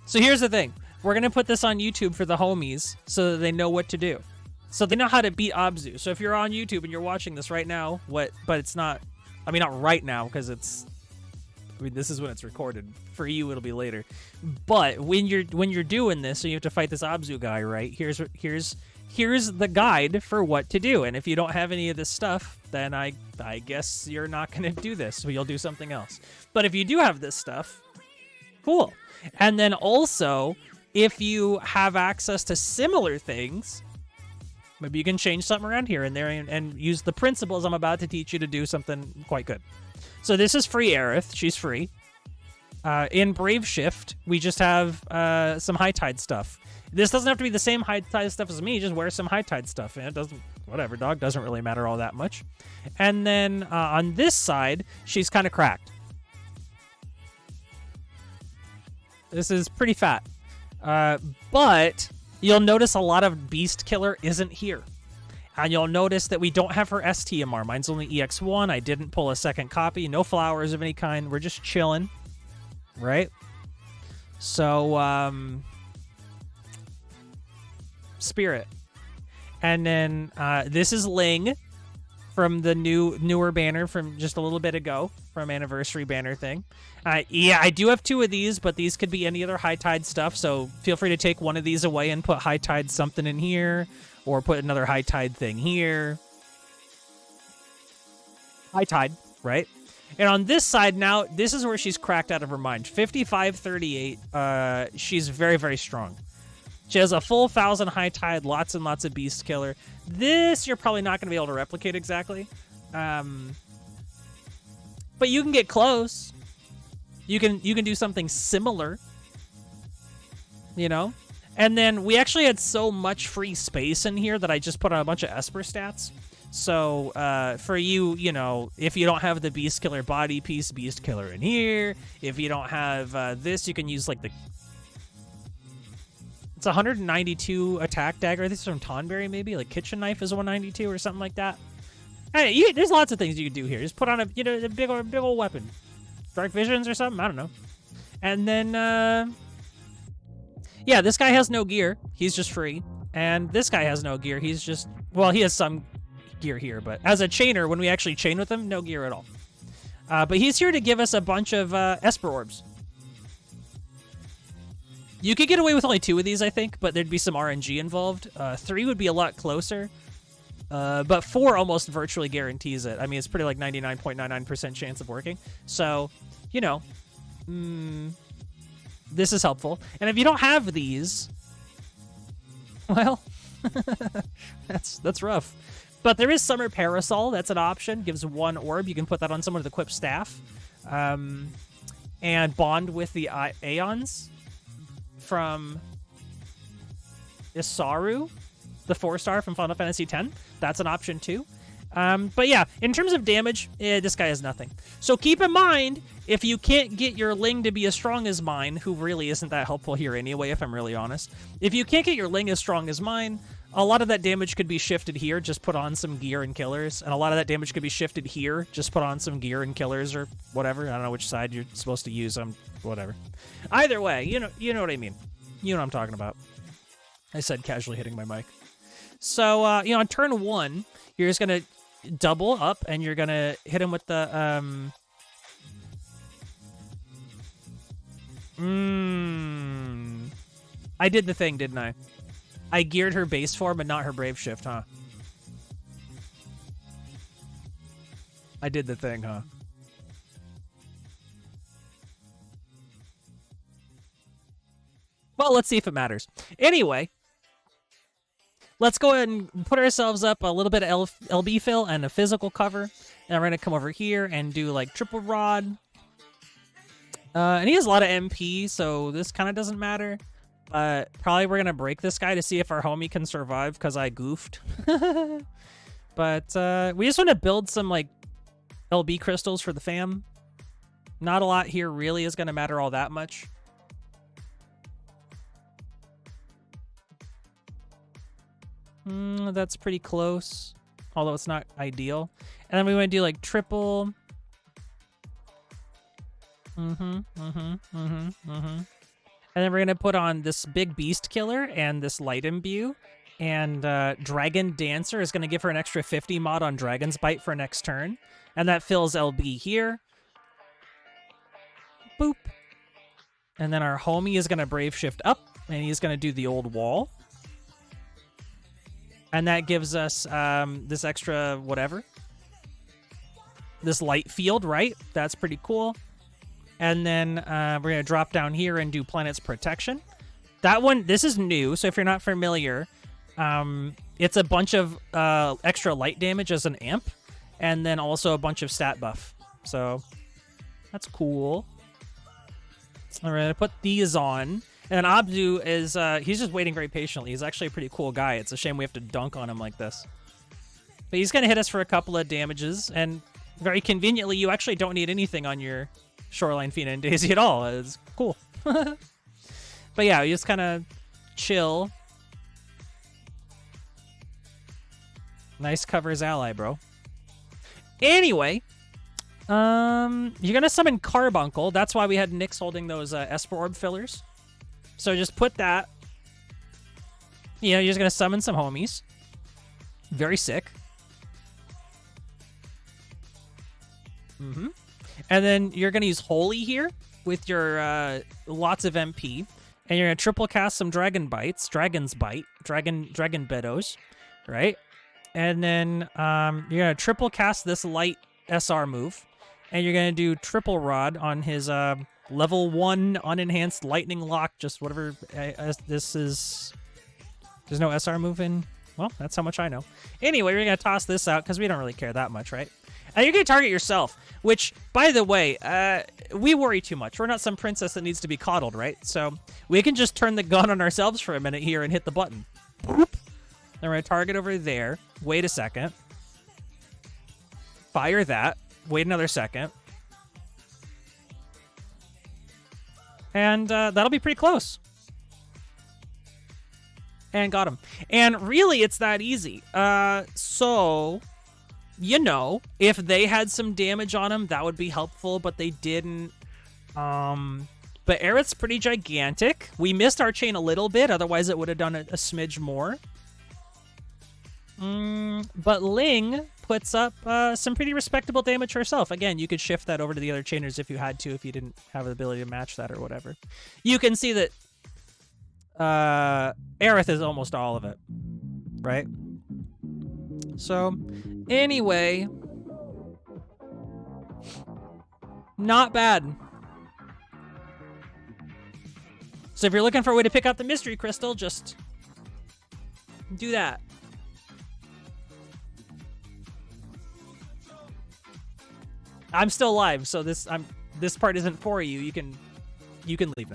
So here's the thing. We're going to put this on YouTube for the homies so that they know what to do. So they know how to beat Abzu. So if you're on YouTube and you're watching this right now, but it's not, I mean, not right now because it's, I mean, this is when it's recorded. For you, it'll be later. But when you're doing this, so you have to fight this Abzu guy, right? Here's the guide for what to do. And if you don't have any of this stuff, then I guess you're not going to do this. So you'll do something else. But if you do have this stuff, cool. And then also, if you have access to similar things, maybe you can change something around here and there and use the principles I'm about to teach you to do something quite good. So this is free Aerith. She's free. In Brave Shift, we just have some High Tide stuff. This doesn't have to be the same High Tide stuff as me. Just wear some High Tide stuff. And it doesn't, whatever, dog. Doesn't really matter all that much. And then on this side, she's kind of cracked. This is pretty fat. But you'll notice a lot of Beast Killer isn't here. And you'll notice that we don't have her STMR. Mine's only EX1. I didn't pull a second copy. No flowers of any kind. We're just chilling. Right? So, Spirit. And then this is Ling from the newer banner from just a little bit ago, from Anniversary banner thing. Yeah, I do have 2 of these, but these could be any other High Tide stuff, so feel free to take one of these away and put High Tide something in here, or put another High Tide thing here. High Tide, right? And on this side now, this is where she's cracked out of her mind. 5538, she's very, very strong. She has a full 1,000 High Tide, lots and lots of Beast Killer. This you're probably not going to be able to replicate exactly. But you can get close. You can do something similar. You know? And then we actually had so much free space in here that I just put on a bunch of Esper stats. So for you, you know, if you don't have the Beast Killer body piece, Beast Killer in here. If you don't have this, you can use like the... It's 192 attack dagger. I think it's from Tonberry, maybe. Like Kitchen Knife is 192 or something like that. Hey, there's lots of things you can do here. Just put on a big old weapon. Dark Visions or something? I don't know. And then, yeah, this guy has no gear. He's just free. And this guy has no gear. He's just... Well, he has some gear here, but as a chainer, when we actually chain with him, no gear at all. But he's here to give us a bunch of Esper Orbs. You could get away with only 2 of these, I think, but there'd be some RNG involved. 3 would be a lot closer, but 4 almost virtually guarantees it. I mean, it's pretty like 99.99% chance of working. So, you know, this is helpful. And if you don't have these, well, that's rough. But there is Summer Parasol. That's an option. Gives 1 orb. You can put that on someone with equipped staff. And bond with the Aeons from Isaru, the 4-star from Final Fantasy X. That's an option too. But yeah, in terms of damage, this guy has nothing. So keep in mind, if you can't get your Ling to be as strong as mine, who really isn't that helpful here anyway, if I'm really honest. If you can't get your Ling as strong as mine, a lot of that damage could be shifted here, just put on some gear and killers. And a lot of that damage could be shifted here, just put on some gear and killers or whatever. I don't know which side you're supposed to use, whatever. Either way, you know what I mean. You know what I'm talking about. I said casually hitting my mic. So, you know, on turn 1, you're just going to double up and you're going to hit him with the, I did the thing, didn't I? I geared her base form, but not her Brave Shift, huh? I did the thing, huh? Well, let's see if it matters. Anyway, let's go ahead and put ourselves up a little bit of LB fill and a physical cover. And we're going to come over here and do, like, triple rod. And he has a lot of MP, so this kind of doesn't matter. Probably we're going to break this guy to see if our homie can survive, because I goofed. But we just want to build some, like, LB crystals for the fam. Not a lot here really is going to matter all that much. That's pretty close, although it's not ideal. And then we want to do like triple. And then we're going to put on this big beast killer and this light imbue. And Dragon Dancer is going to give her an extra 50 mod on Dragon's Bite for next turn. And that fills LB here. Boop. And then our homie is going to Brave Shift up. And he's going to do the old wall. And that gives us this extra whatever. This light field, right? That's pretty cool. And then we're going to drop down here and do Planet's Protection. That one, this is new, so if you're not familiar, it's a bunch of extra light damage as an amp, and then also a bunch of stat buff. So that's cool. We're going to put these on. And Abzu is, he's just waiting very patiently. He's actually a pretty cool guy. It's a shame we have to dunk on him like this. But he's going to hit us for a couple of damages, and very conveniently, you actually don't need anything on your Shoreline Fiend and Daisy at all. It's cool. But yeah, you just kind of chill. Nice covers ally, bro. Anyway, you're gonna summon Carbuncle. That's why we had Nyx holding those Esper Orb fillers. So just put that. You know, you're just gonna summon some homies. Very sick. And then you're going to use Holy here with your lots of MP. And you're going to triple cast some Dragon's Bite, Dragon Beddos, right? And then you're going to triple cast this light SR move. And you're going to do triple rod on his level 1 unenhanced lightning lock, just whatever this is. There's no SR move in. Well, that's how much I know. Anyway, we're going to toss this out because we don't really care that much, right? You're going to target yourself, which, by the way, we worry too much. We're not some princess that needs to be coddled, right? So we can just turn the gun on ourselves for a minute here and hit the button. Boop. Then we're going to target over there. Wait a second. Fire that. Wait another second. And that'll be pretty close. And got him. And really, it's that easy. So... You know, if they had some damage on him, that would be helpful, but they didn't. But Aerith's pretty gigantic. We missed our chain a little bit, otherwise it would have done a smidge more. But Ling puts up some pretty respectable damage herself. Again, you could shift that over to the other chainers if you had to, if you didn't have the ability to match that or whatever. You can see that Aerith is almost all of it, right? So, anyway, not bad. So if you're looking for a way to pick up the mystery crystal, just do that. I'm still live, so this part isn't for you. You can leave now.